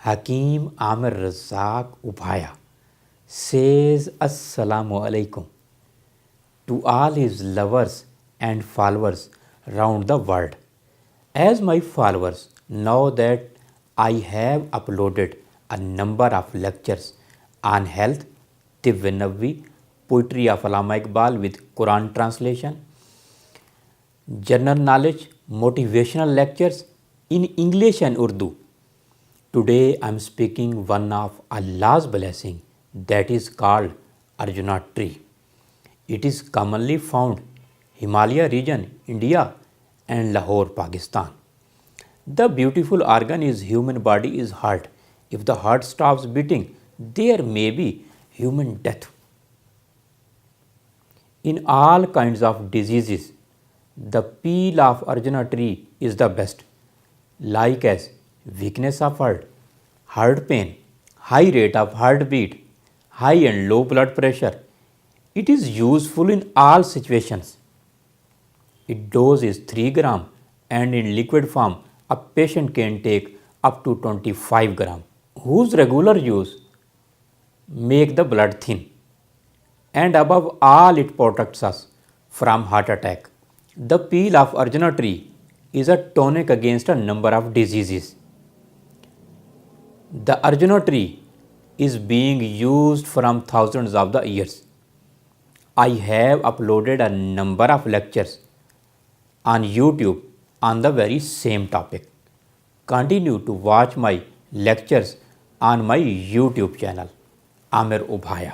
Hakim Amir Razak Ubhaya says Assalamu alaikum to all his lovers and followers round the world. As my followers know that I have uploaded a number of lectures on health, Tibb Nabawi, poetry of Allama Iqbal with Quran translation, general knowledge, motivational lectures in English and Urdu. Today I am speaking one of Allah's blessing that is called Arjuna tree. It is commonly found Himalaya region, India and Lahore, Pakistan. The beautiful organ is human body is heart. If the heart stops beating, there may be human death. In all kinds of diseases, the peel of Arjuna tree is the best, like as weakness of heart pain, high rate of heartbeat, high and low blood pressure. It is useful in all situations. Its dose is 3 gram and in liquid form a patient can take up to 25 gram, whose regular use make the blood thin, and above all it protects us from heart attack. The peel of Arjuna tree is a tonic against a number of diseases. The Arjuna tree is being used from thousands of the years. I have uploaded a number of lectures on YouTube on the very same topic. Continue to watch my lectures on my YouTube channel, Amir Ubhaya.